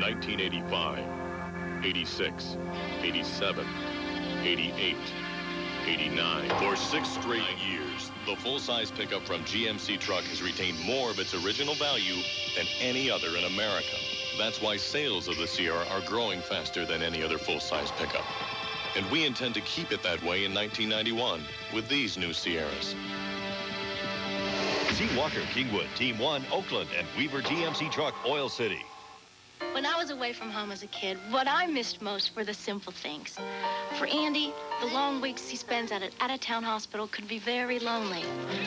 1985, 86, 87, 88, 89. For 6 straight years, the full-size pickup from GMC Truck has retained more of its original value than any other in America. That's why sales of the Sierra are growing faster than any other full-size pickup. And we intend to keep it that way in 1991 with these new Sierras. See Walker, Kingwood, Team 1, Oakland, and Weaver GMC Truck, Oil City. When I was away from home as a kid, what I missed most were the simple things. For Andy, the long weeks he spends at an out-of-town hospital could be very lonely.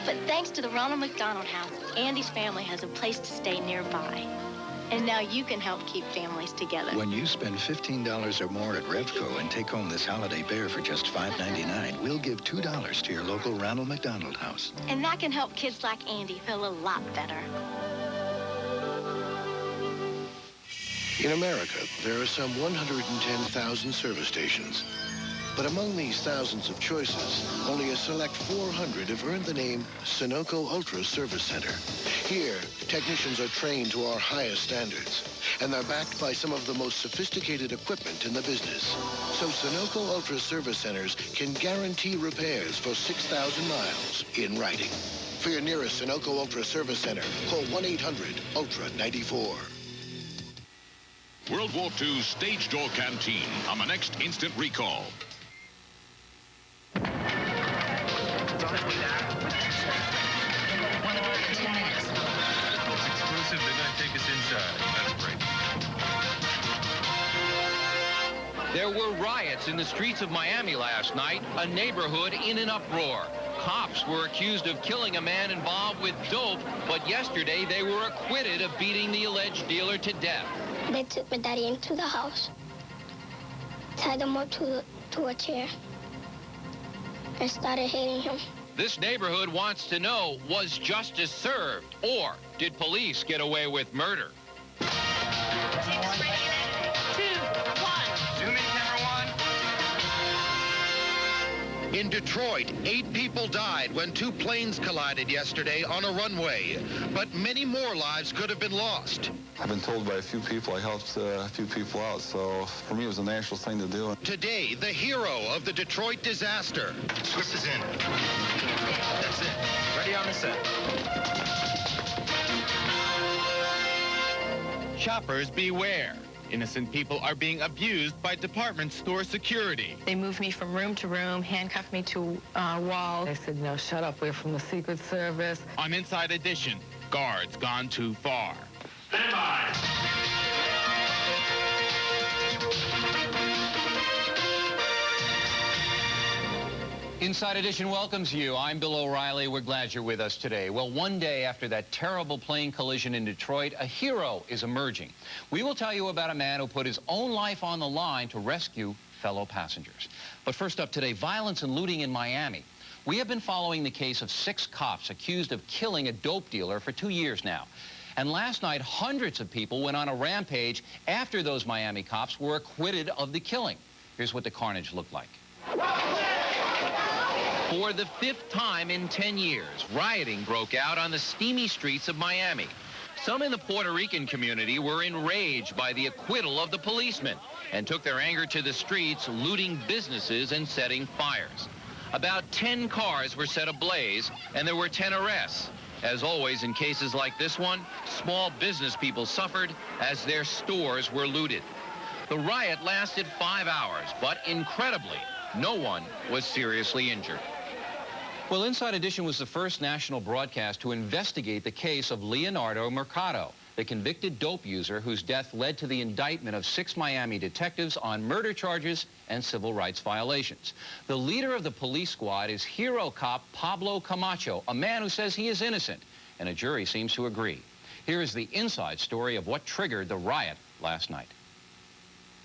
But thanks to the Ronald McDonald House, Andy's family has a place to stay nearby. And now you can help keep families together. When you spend $15 or more at Revco and take home this holiday bear for just $5.99, we'll give $2 to your local Ronald McDonald House. And that can help kids like Andy feel a lot better. In America, there are some 110,000 service stations. But among these thousands of choices, only a select 400 have earned the name Sunoco Ultra Service Center. Here, technicians are trained to our highest standards, and they're backed by some of the most sophisticated equipment in the business. So Sunoco Ultra Service Centers can guarantee repairs for 6,000 miles in writing. For your nearest Sunoco Ultra Service Center, call 1-800-ULTRA-94. World War II Stage Door Canteen on the next Instant Recall. Exclusive, they're going to take us inside. That's great. There were riots in the streets of Miami last night, a neighborhood in an uproar. Cops were accused of killing a man involved with dope, but yesterday they were acquitted of beating the alleged dealer to death. They took my daddy into the house, tied him up to a chair, and started hitting him. This neighborhood wants to know, was justice served, or did police get away with murder? In Detroit, 8 people died when 2 planes collided yesterday on a runway, but many more lives could have been lost. I've been told by a few people I helped a few people out, so for me it was a natural thing to do. Today, the hero of the Detroit disaster. Swift is in. That's it. Ready on the set. Shoppers beware. Innocent people are being abused by department store security. They moved me from room to room, handcuffed me to a wall. They said, no, shut up, we're from the Secret Service. On Inside Edition, guards gone too far. Stand by. Inside Edition welcomes you. I'm Bill O'Reilly. We're glad you're with us today. Well, one day after that terrible plane collision in Detroit, a hero is emerging. We will tell you about a man who put his own life on the line to rescue fellow passengers. But first up today, violence and looting in Miami. We have been following the case of 6 cops accused of killing a dope dealer for 2 years now. And last night, hundreds of people went on a rampage after those Miami cops were acquitted of the killing. Here's what the carnage looked like. For the 5th time in 10 years, rioting broke out on the steamy streets of Miami. Some in the Puerto Rican community were enraged by the acquittal of the policemen and took their anger to the streets, looting businesses and setting fires. About 10 cars were set ablaze, and there were 10 arrests. As always in cases like this one, small business people suffered as their stores were looted. The riot lasted 5 hours, but incredibly, no one was seriously injured. Well, Inside Edition was the first national broadcast to investigate the case of Leonardo Mercado, the convicted dope user whose death led to the indictment of 6 Miami detectives on murder charges and civil rights violations. The leader of the police squad is hero cop Pablo Camacho, a man who says he is innocent, and a jury seems to agree. Here is the inside story of what triggered the riot last night.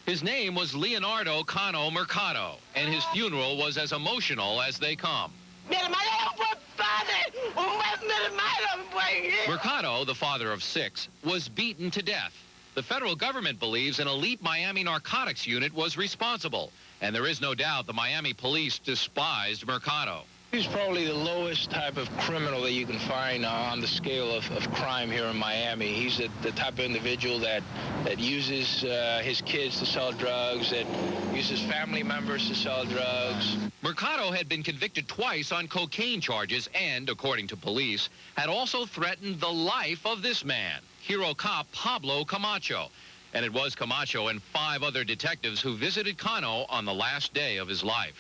His name was Leonardo Cano Mercado, and his funeral was as emotional as they come. Mercado, the father of 6, was beaten to death. The federal government believes an elite Miami narcotics unit was responsible, and there is no doubt the Miami police despised Mercado. He's probably the lowest type of criminal that you can find on the scale of crime here in Miami. He's the type of individual that uses his kids to sell drugs, that uses family members to sell drugs. Mercado had been convicted twice on cocaine charges and, according to police, had also threatened the life of this man, hero cop Pablo Camacho. And it was Camacho and 5 other detectives who visited Cano on the last day of his life.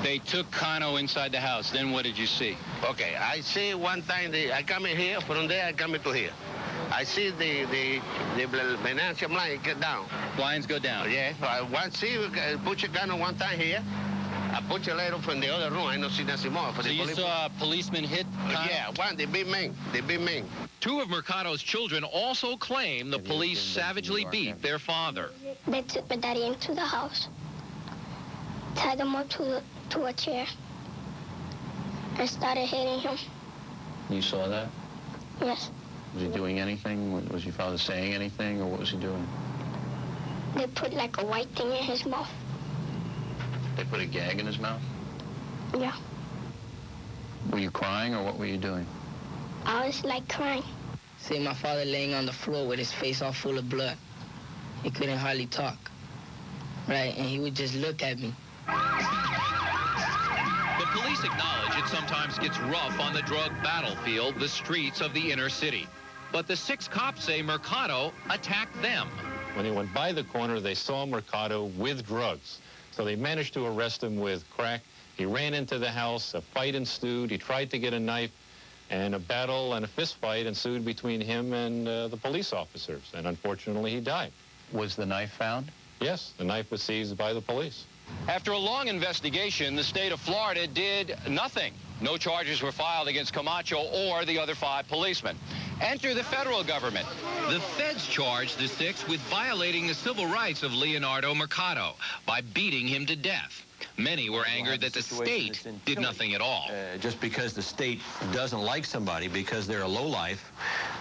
They took Cano inside the house. Then what did you see? Okay, I see one time I come in here, from there I come to here. I see the financial line get down. Blinds go down? Yeah, I want to see, put your gun on one time here. I put your later from the other room. I don't see nothing more. So you saw a policeman hit Cano? Yeah, one, the big man. 2 of Mercado's children also claim the police savagely beat their father. They took my daddy into the house, tied him up to a chair, and started hitting him. You saw that? Yes. Was he doing anything? Was your father saying anything, or what was he doing? They put like a white thing in his mouth. They put a gag in his mouth? Yeah. Were you crying, or what were you doing? I was like crying. See my father laying on the floor with his face all full of blood. He couldn't hardly talk. Right, and he would just look at me. The police acknowledge it sometimes gets rough on the drug battlefield, the streets of the inner city. But the 6 cops say Mercado attacked them. When they went by the corner, they saw Mercado with drugs. So they managed to arrest him with crack. He ran into the house, a fight ensued. He tried to get a knife, and a battle and a fist fight ensued between him and the police officers. And unfortunately, he died. Was the knife found? Yes, the knife was seized by the police. After a long investigation, the state of Florida did nothing. No charges were filed against Camacho or the other 5 policemen. Enter the federal government. The feds charged the 6 with violating the civil rights of Leonardo Mercado by beating him to death. Many were angered that the state did nothing at all. Just because the state doesn't like somebody because they're a lowlife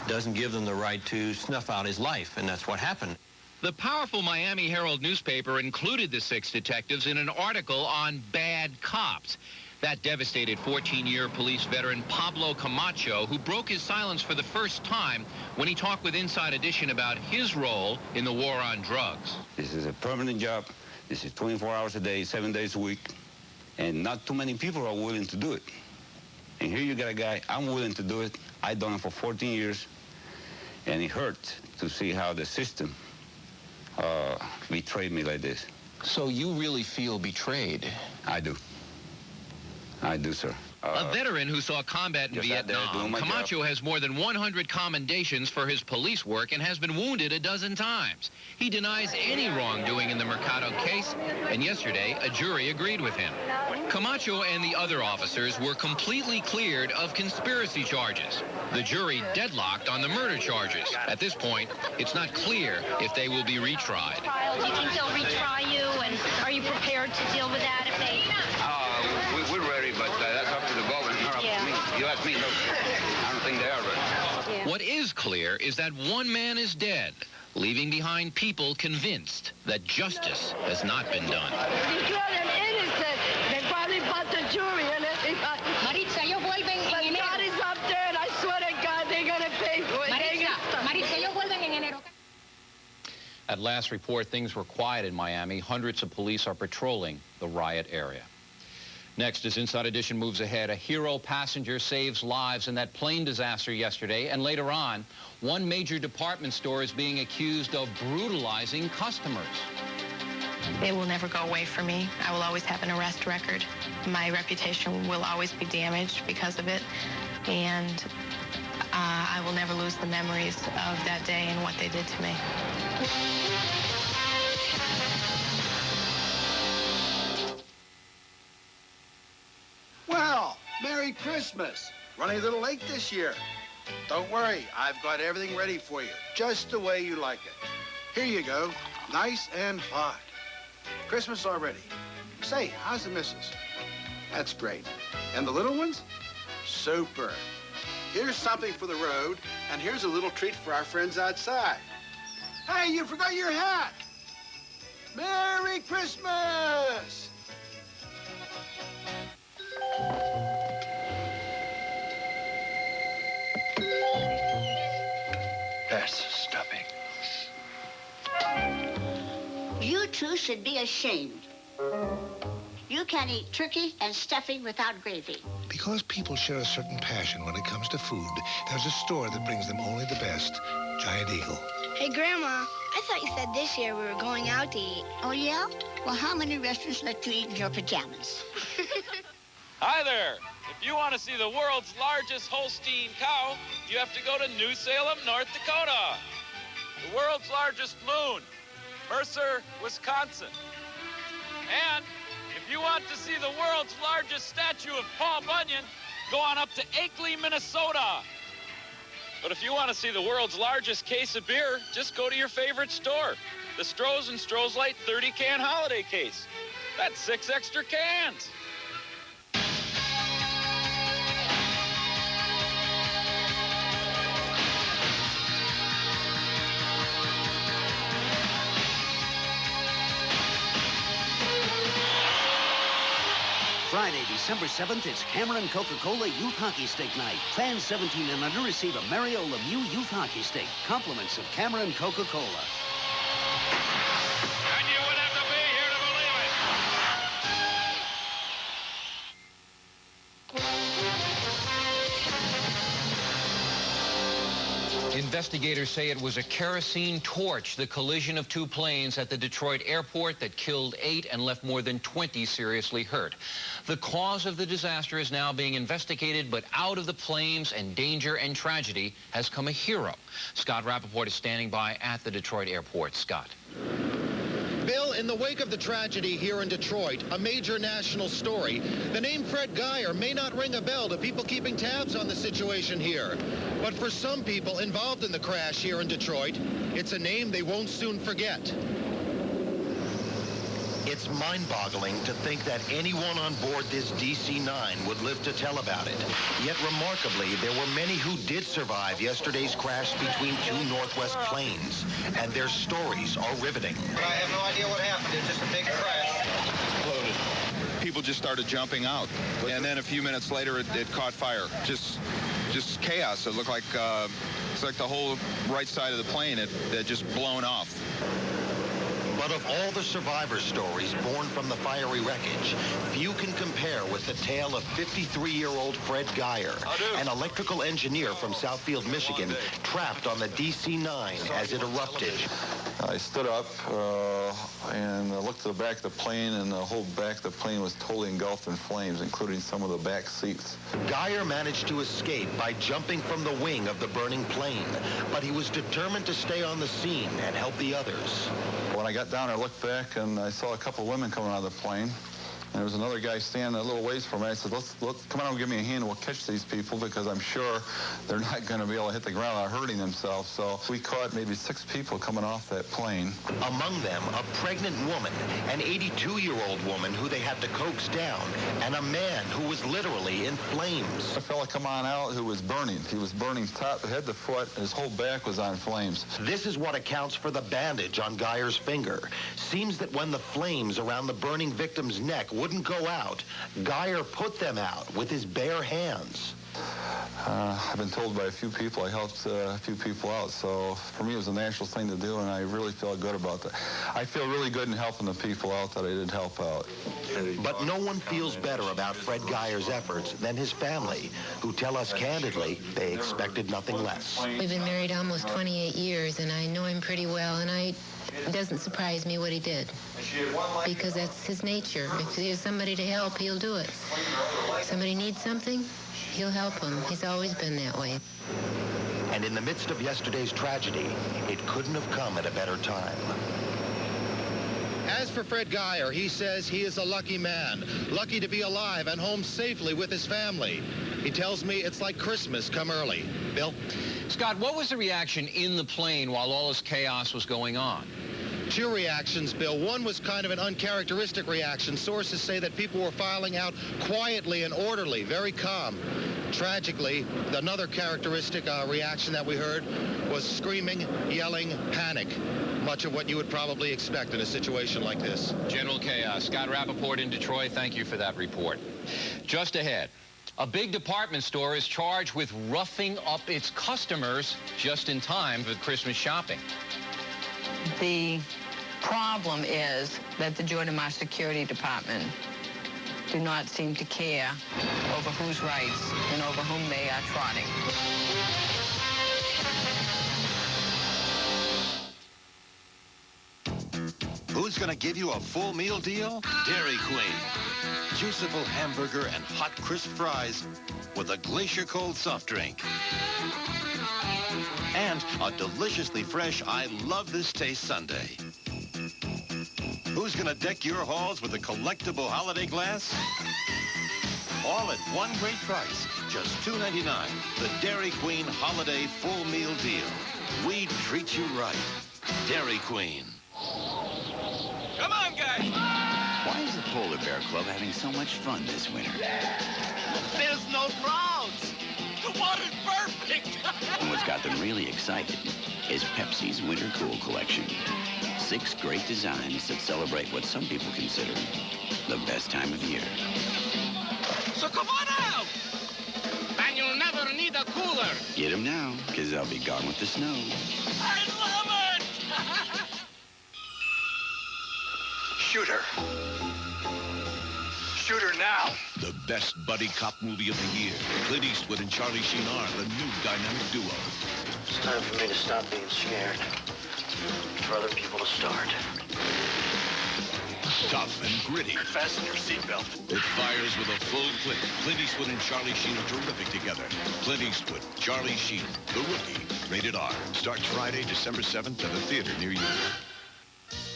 doesn't give them the right to snuff out his life, and that's what happened. The powerful Miami Herald newspaper included the 6 detectives in an article on bad cops. That devastated 14-year police veteran Pablo Camacho, who broke his silence for the first time when he talked with Inside Edition about his role in the war on drugs. This is a permanent job. This is 24 hours a day, 7 days a week, and not too many people are willing to do it. And here you got a guy, I'm willing to do it. I've done it for 14 years, and it hurt to see how the system betrayed me like this. So you really feel betrayed? I do. I do, sir. A veteran who saw combat in Vietnam, Camacho has more than 100 commendations for his police work and has been wounded a dozen times. He denies any wrongdoing in the Mercado case, and yesterday a jury agreed with him. Camacho and the other officers were completely cleared of conspiracy charges. The jury deadlocked on the murder charges. At this point, it's not clear if they will be retried. Do you think they'll retry you, and are you prepared to deal with that if they... We're ready, but that's up to the government, not up to me. You ask me, no. I don't think they are ready. Yeah. What is clear is that one man is dead, leaving behind people convinced that justice has not been done. Declare them innocent. They probably bought the jury and everybody. Maritza, ellos vuelven en enero. God is up there, and I swear to God, they're going to pay for it. Maritza, ellos vuelven en enero. At last report, things were quiet in Miami. Hundreds of police are patrolling the riot area. Next, as Inside Edition moves ahead, a hero passenger saves lives in that plane disaster yesterday. And later on, one major department store is being accused of brutalizing customers. It will never go away from me. I will always have an arrest record. My reputation will always be damaged because of it. And I will never lose the memories of that day and what they did to me. Well, Merry Christmas. Running a little late this year. Don't worry, I've got everything ready for you, just the way you like it. Here you go, nice and hot. Christmas already. Say, how's the missus? That's great. And the little ones? Super. Here's something for the road, and here's a little treat for our friends outside. Hey, you forgot your hat. Merry Christmas! You two should be ashamed. You can't eat turkey and stuffing without gravy. Because people share a certain passion when it comes to food, there's a store that brings them only the best. Giant Eagle. Hey, Grandma, I thought you said this year we were going out to eat. Oh, yeah? Well, how many restaurants let you eat in your pajamas? Hi there. If you want to see the world's largest Holstein cow, you have to go to New Salem, North Dakota. The world's largest moon, Mercer, Wisconsin. And if you want to see the world's largest statue of Paul Bunyan, go on up to Akeley, Minnesota. But if you want to see the world's largest case of beer, just go to your favorite store. The Stroh's and Stroh's Light 30-can holiday case. That's 6 extra cans. Friday, December 7th, it's Cameron Coca-Cola Youth Hockey Stick Night. Fans 17 and under receive a Mario Lemieux Youth Hockey Stick. Compliments of Cameron Coca-Cola. And you would have to be here to believe it. Investigators say it was a kerosene torch, the collision of 2 planes at the Detroit airport that killed 8 and left more than 20 seriously hurt. The cause of the disaster is now being investigated, but out of the flames and danger and tragedy has come a hero. Scott Rappaport is standing by at the Detroit airport. Scott. Bill, in the wake of the tragedy here in Detroit, a major national story, the name Fred Geyer may not ring a bell to people keeping tabs on the situation here. But for some people involved in the crash here in Detroit, it's a name they won't soon forget. It's mind-boggling to think that anyone on board this DC-9 would live to tell about it. Yet remarkably, there were many who did survive yesterday's crash between 2 Northwest planes, and their stories are riveting. But I have no idea what happened. It's just a big crash. Exploded. People just started jumping out, and then a few minutes later, it caught fire. Just chaos. It looked like it's like the whole right side of the plane had just blown off. But of all the survivor stories born from the fiery wreckage, few can compare with the tale of 53-year-old Fred Geyer, an electrical engineer from Southfield, Michigan, trapped on the DC-9 as it erupted. I stood up and looked to the back of the plane, and the whole back of the plane was totally engulfed in flames, including some of the back seats. Geyer managed to escape by jumping from the wing of the burning plane, but he was determined to stay on the scene and help the others. When I got down, I looked back, and I saw a couple of women coming out of the plane. And there was another guy standing a little ways from me. I said, let's come on and give me a hand, and we'll catch these people, because I'm sure they're not going to be able to hit the ground without hurting themselves. So we caught maybe 6 people coming off that plane. Among them, a pregnant woman, an 82-year-old woman who they had to coax down, and a man who was literally in flames. A fella come on out who was burning. He was burning top, head to foot, and his whole back was on flames. This is what accounts for the bandage on Geyer's finger. Seems that when the flames around the burning victim's neck wouldn't go out, Geyer put them out with his bare hands. I've been told by a few people I helped a few people out, so for me it was a natural thing to do, and I really feel good about that. I feel really good in helping the people out that I did help out. But no one feels better about Fred Geyer's efforts than his family, who tell us candidly they expected nothing less. We've been married almost 28 years, and I know him pretty well, and it doesn't surprise me what he did, because that's his nature. If there's somebody to help, he'll do it. If somebody needs something, he'll help them. He's always been that way. And in the midst of yesterday's tragedy, it couldn't have come at a better time. As for Fred Geyer, he says he is a lucky man, lucky to be alive and home safely with his family. He tells me it's like Christmas come early. Bill? Scott, what was the reaction in the plane while all this chaos was going on? 2 reactions, Bill. One was kind of an uncharacteristic reaction. Sources say that people were filing out quietly and orderly, very calm. Tragically, another characteristic reaction that we heard was screaming, yelling, panic. Much of what you would probably expect in a situation like this. General chaos. Scott Rappaport in Detroit, thank you for that report. Just ahead, a big department store is charged with roughing up its customers just in time for Christmas shopping. The problem is that the Jordan Marsh Security Department do not seem to care over whose rights and over whom they are trotting. Who's going to give you a full meal deal? Dairy Queen. Juiceable hamburger and hot crisp fries with a glacier cold soft drink. And a deliciously fresh I Love This Taste sundae. Who's going to deck your halls with a collectible holiday glass? All at one great price, just $2.99. The Dairy Queen Holiday Full Meal Deal. We treat you right. Dairy Queen. Come on, guys! Why is the Polar Bear Club having so much fun this winter? There's no crowds! The water's perfect! And what's got them really excited is Pepsi's Winter Cool Collection. 6 great designs that celebrate what some people consider the best time of year. So come on out! And you'll never need a cooler! Get them now, because they'll be gone with the snow. I love it! Shoot her. Shoot her now. The best buddy cop movie of the year. Clint Eastwood and Charlie Sheen are the new dynamic duo. It's time for me to stop being scared. For other people to start. Tough and gritty. Fasten your seatbelt. It fires with a full clip. Clint Eastwood and Charlie Sheen are terrific together. Clint Eastwood, Charlie Sheen, The Rookie, rated R. Starts Friday, December 7th at a theater near you.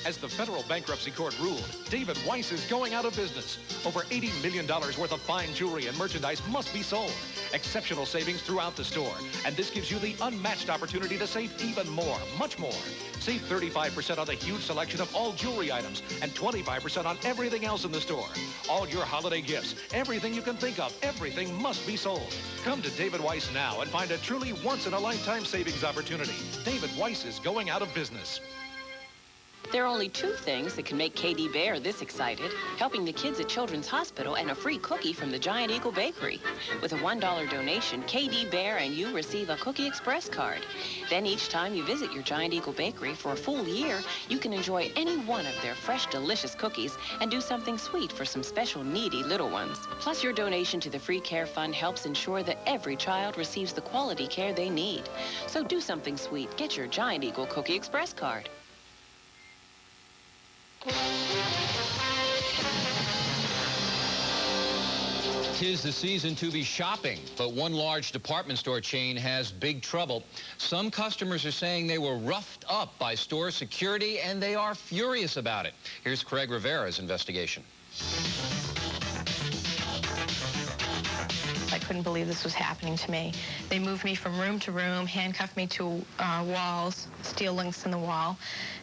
As the federal bankruptcy court ruled, David Weiss is going out of business. Over $80 million worth of fine jewelry and merchandise must be sold. Exceptional savings throughout the store. And this gives you the unmatched opportunity to save even more, much more. Save 35% on the huge selection of all jewelry items and 25% on everything else in the store. All your holiday gifts, everything you can think of, everything must be sold. Come to David Weiss now and find a truly once-in-a-lifetime savings opportunity. David Weiss is going out of business. There are only 2 things that can make KD Bear this excited: helping the kids at Children's Hospital and a free cookie from the Giant Eagle Bakery. With a $1 donation, KD Bear and you receive a Cookie Express card. Then each time you visit your Giant Eagle Bakery for a full year, you can enjoy any one of their fresh, delicious cookies and do something sweet for some special needy little ones. Plus, your donation to the Free Care Fund helps ensure that every child receives the quality care they need. So do something sweet. Get your Giant Eagle Cookie Express card. 'Tis the season to be shopping, but one large department store chain has big trouble. Some customers are saying they were roughed up by store security, and they are furious about it. Here's Craig Rivera's investigation. I couldn't believe this was happening to me. They moved me from room to room, handcuffed me to walls, steel links in the wall.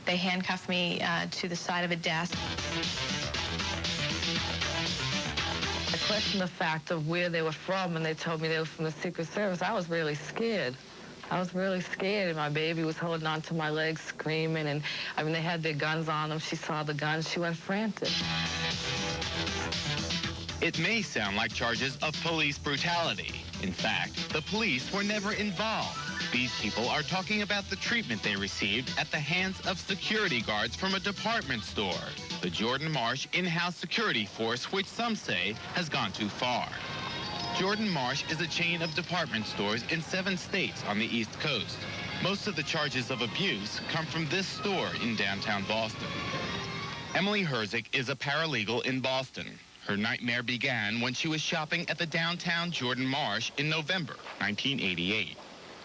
They handcuffed me to the side of a desk. I questioned the fact of where they were from, and they told me they were from the Secret Service. I was really scared. I was really scared, and my baby was holding on to my legs, screaming, and I mean, they had their guns on them. She saw the guns. She went frantic. It may sound like charges of police brutality. In fact, the police were never involved. These people are talking about the treatment they received at the hands of security guards from a department store. The Jordan Marsh in-house security force, which some say has gone too far. Jordan Marsh is a chain of department stores in 7 states on the East Coast. Most of the charges of abuse come from this store in downtown Boston. Emily Herzik is a paralegal in Boston. Her nightmare began when she was shopping at the downtown Jordan Marsh in November 1988.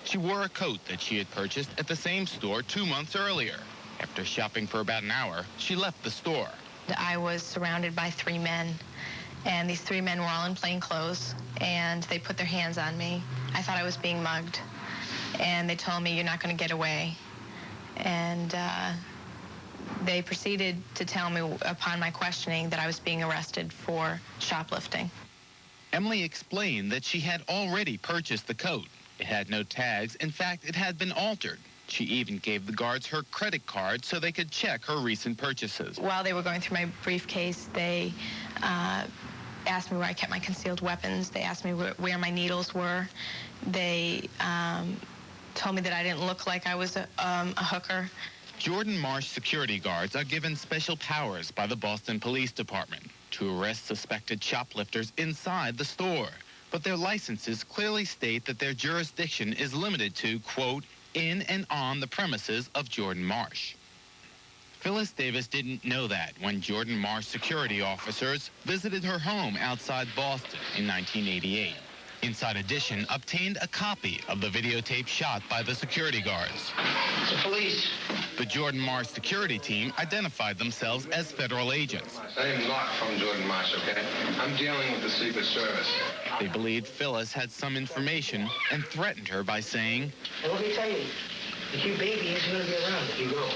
She wore a coat that she had purchased at the same store 2 months earlier. After shopping for about an hour, she left the store. I was surrounded by 3 men, and these 3 men were all in plain clothes, and they put their hands on me. I thought I was being mugged, and they told me, "You're not going to get away." And they proceeded to tell me upon my questioning that I was being arrested for shoplifting. Emily explained that she had already purchased the coat. It had no tags. In fact, it had been altered. She even gave the guards her credit card so they could check her recent purchases. While they were going through my briefcase, they asked me where I kept my concealed weapons. They asked me where my needles were. They told me that I didn't look like I was a hooker. Jordan Marsh security guards are given special powers by the Boston Police Department to arrest suspected shoplifters inside the store. But their licenses clearly state that their jurisdiction is limited to, quote, in and on the premises of Jordan Marsh. Phyllis Davis didn't know that when Jordan Marsh security officers visited her home outside Boston in 1988. Inside Edition obtained a copy of the videotape shot by the security guards. The police. The Jordan Marsh security team identified themselves as federal agents. I am not from Jordan Marsh, okay? I'm dealing with the Secret Service. They believed Phyllis had some information and threatened her by saying, And let me tell you, your baby isn't going to be around if you go.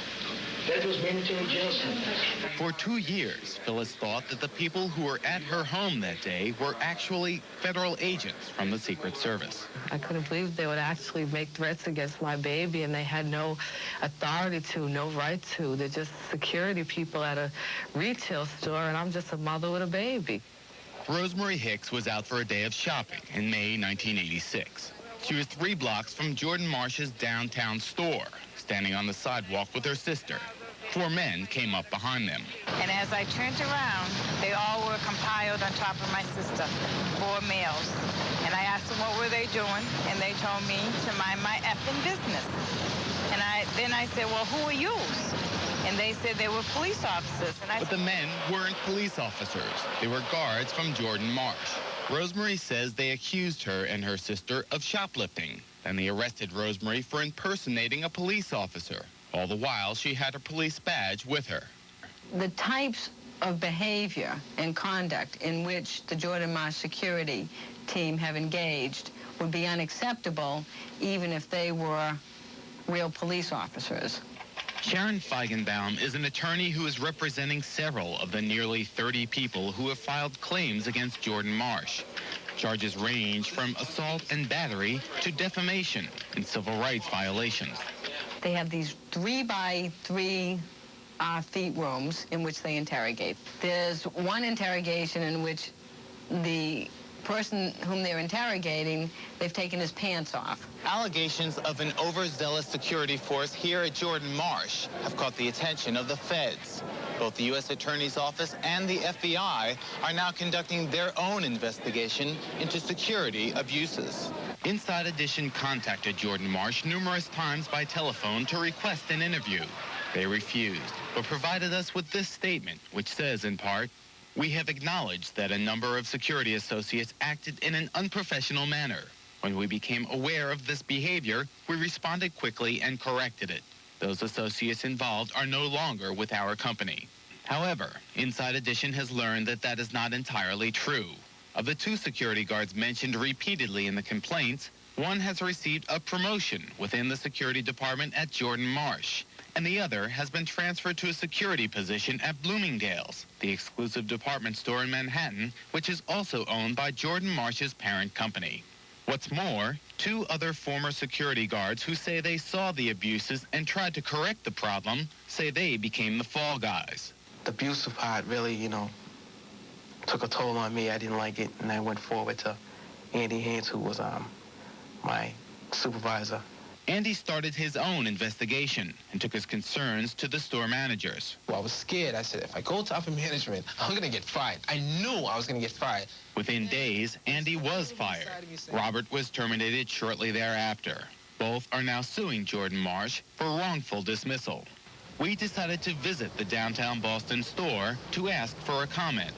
That was mandatory jail sentence. For 2 years, Phyllis thought that the people who were at her home that day were actually federal agents from the Secret Service. I couldn't believe they would actually make threats against my baby, and they had no authority to, no right to. They're just security people at a retail store, and I'm just a mother with a baby. Rosemary Hicks was out for a day of shopping in May 1986. She was 3 blocks from Jordan Marsh's downtown store, standing on the sidewalk with her sister. 4 men came up behind them. And as I turned around, they all were compiled on top of my sister, 4 males. And I asked them what were they doing, and they told me to mind my effing business. And then I said, well, who are you? And they said they were police officers. But the men weren't police officers. They were guards from Jordan Marsh. Rosemary says they accused her and her sister of shoplifting. Then they arrested Rosemary for impersonating a police officer. All the while, she had her police badge with her. The types of behavior and conduct in which the Jordan Marsh security team have engaged would be unacceptable even if they were real police officers. Sharon Feigenbaum is an attorney who is representing several of the nearly 30 people who have filed claims against Jordan Marsh. Charges range from assault and battery to defamation and civil rights violations. They have these 3-by-3 feet rooms in which they interrogate. There's one interrogation in which the person whom they're interrogating, they've taken his pants off. Allegations of an overzealous security force here at Jordan Marsh have caught the attention of the feds. Both the U.S. Attorney's Office and the FBI are now conducting their own investigation into security abuses. Inside Edition contacted Jordan Marsh numerous times by telephone to request an interview. They refused, but provided us with this statement, which says in part, "We have acknowledged that a number of security associates acted in an unprofessional manner. When we became aware of this behavior, we responded quickly and corrected it. Those associates involved are no longer with our company." However, Inside Edition has learned that that is not entirely true. Of the 2 security guards mentioned repeatedly in the complaints, one has received a promotion within the security department at Jordan Marsh, and the other has been transferred to a security position at Bloomingdale's, the exclusive department store in Manhattan, which is also owned by Jordan Marsh's parent company. What's more, 2 other former security guards who say they saw the abuses and tried to correct the problem say they became the fall guys. The abusive part really, took a toll on me. I didn't like it, and I went forward to Andy Haynes, who was my supervisor. Andy started his own investigation and took his concerns to the store managers. Well, I was scared. I said, if I go to upper management, I'm going to get fired. I knew I was going to get fired. Within days, Andy was fired. Robert was terminated shortly thereafter. Both are now suing Jordan Marsh for wrongful dismissal. We decided to visit the downtown Boston store to ask for a comment.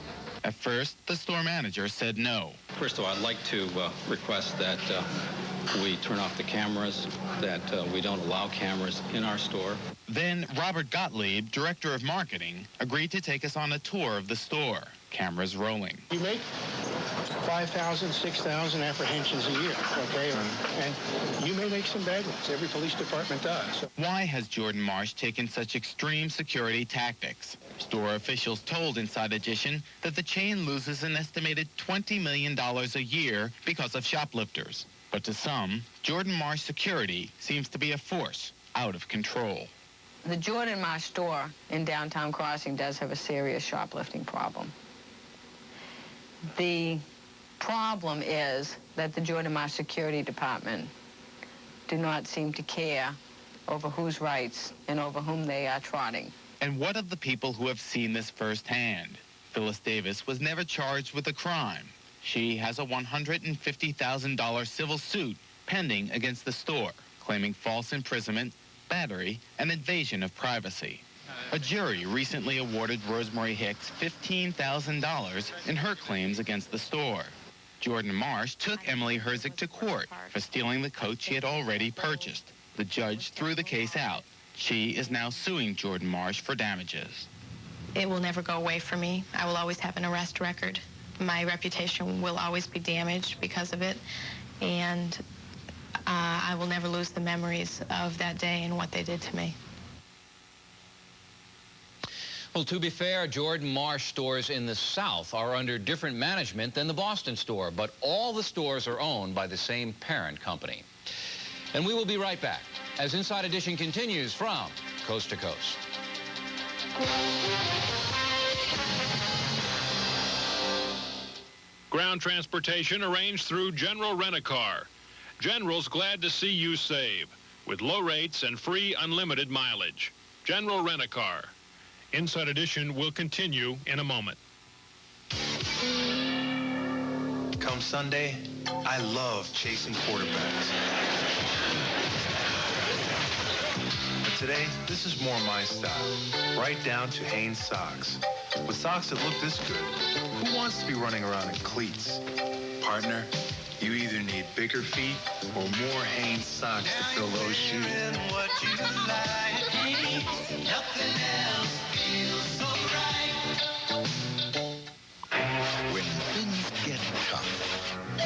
At first, the store manager said no. First of all, I'd like to request that we turn off the cameras, that we don't allow cameras in our store. Then Robert Gottlieb, director of marketing, agreed to take us on a tour of the store, cameras rolling. You make 5,000, 6,000 apprehensions a year, okay? And you may make some bad ones. Every police department does. Why has Jordan Marsh taken such extreme security tactics? Store officials told Inside Edition that the chain loses an estimated $20 million a year because of shoplifters. But to some, Jordan Marsh security seems to be a force out of control. The Jordan Marsh store in downtown Crossing does have a serious shoplifting problem. The problem is that the Jordan Marsh Security Department do not seem to care over whose rights and over whom they are trotting. And what of the people who have seen this firsthand? Phyllis Davis was never charged with a crime. She has a $150,000 civil suit pending against the store, claiming false imprisonment, battery, and invasion of privacy. A jury recently awarded Rosemary Hicks $15,000 in her claims against the store. Jordan Marsh took Emily Herzig to court for stealing the coat she had already purchased. The judge threw the case out. She is now suing Jordan Marsh for damages. It will never go away from me. I will always have an arrest record. My reputation will always be damaged because of it, and I will never lose the memories of that day and what they did to me. Well, to be fair, Jordan Marsh stores in the South are under different management than the Boston store, but all the stores are owned by the same parent company. And we will be right back as Inside Edition continues from coast to coast. Ground transportation arranged through General Rent-A-Car. General's glad to see you save with low rates and free unlimited mileage. General Rent-A-Car. Inside Edition will continue in a moment. Come Sunday, I love chasing quarterbacks. But today, this is more my style. Right down to Hanes socks. With socks that look this good, who wants to be running around in cleats? Partner, you either need bigger feet or more Hanes socks to fill those shoes. What you like, nothing else feels so right. When things get tough,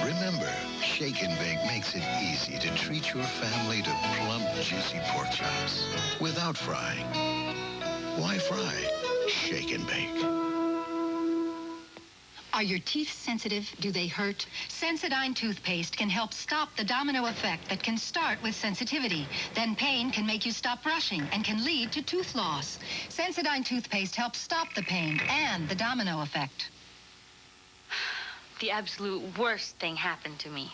remember, Shake and Bake makes it easy to treat your family to plump, juicy pork chops without frying. Why fry? Shake and Bake. Are your teeth sensitive? Do they hurt? Sensodyne toothpaste can help stop the domino effect that can start with sensitivity. Then pain can make you stop brushing and can lead to tooth loss. Sensodyne toothpaste helps stop the pain and the domino effect. The absolute worst thing happened to me.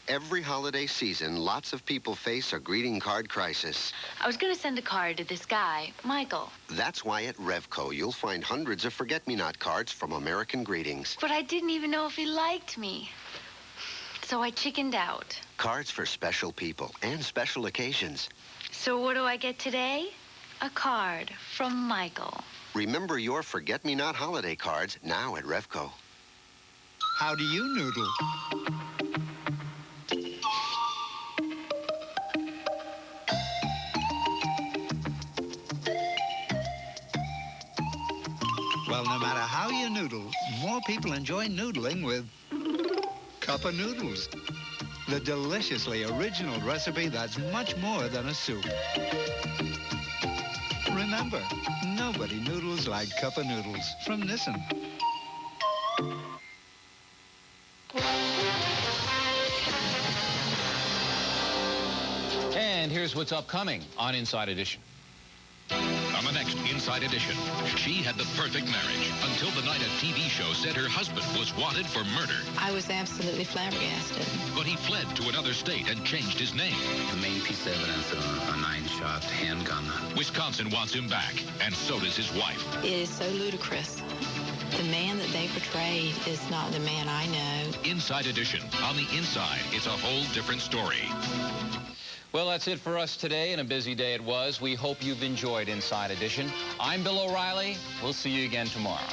Every holiday season, lots of people face a greeting card crisis. I was going to send a card to this guy, Michael. That's why at Revco, you'll find hundreds of forget-me-not cards from American Greetings. But I didn't even know if he liked me. So I chickened out. Cards for special people and special occasions. So what do I get today? A card from Michael. Remember your forget-me-not holiday cards now at Revco. How do you noodle? Well, no matter how you noodle, more people enjoy noodling with Cup of Noodles. The deliciously original recipe that's much more than a soup. Remember, nobody noodles like Cup of Noodles from Nissan. And here's what's upcoming on Inside Edition. On the next Inside Edition, she had the perfect marriage until the night a TV show said her husband was wanted for murder. I was absolutely flabbergasted. But he fled to another state and changed his name. The main piece of evidence, a 9-shot handgun. Wisconsin wants him back, and so does his wife. It is so ludicrous. The man that they portrayed is not the man I know. Inside Edition. On the inside, it's a whole different story. Well, that's it for us today, and a busy day it was. We hope you've enjoyed Inside Edition. I'm Bill O'Reilly. We'll see you again tomorrow.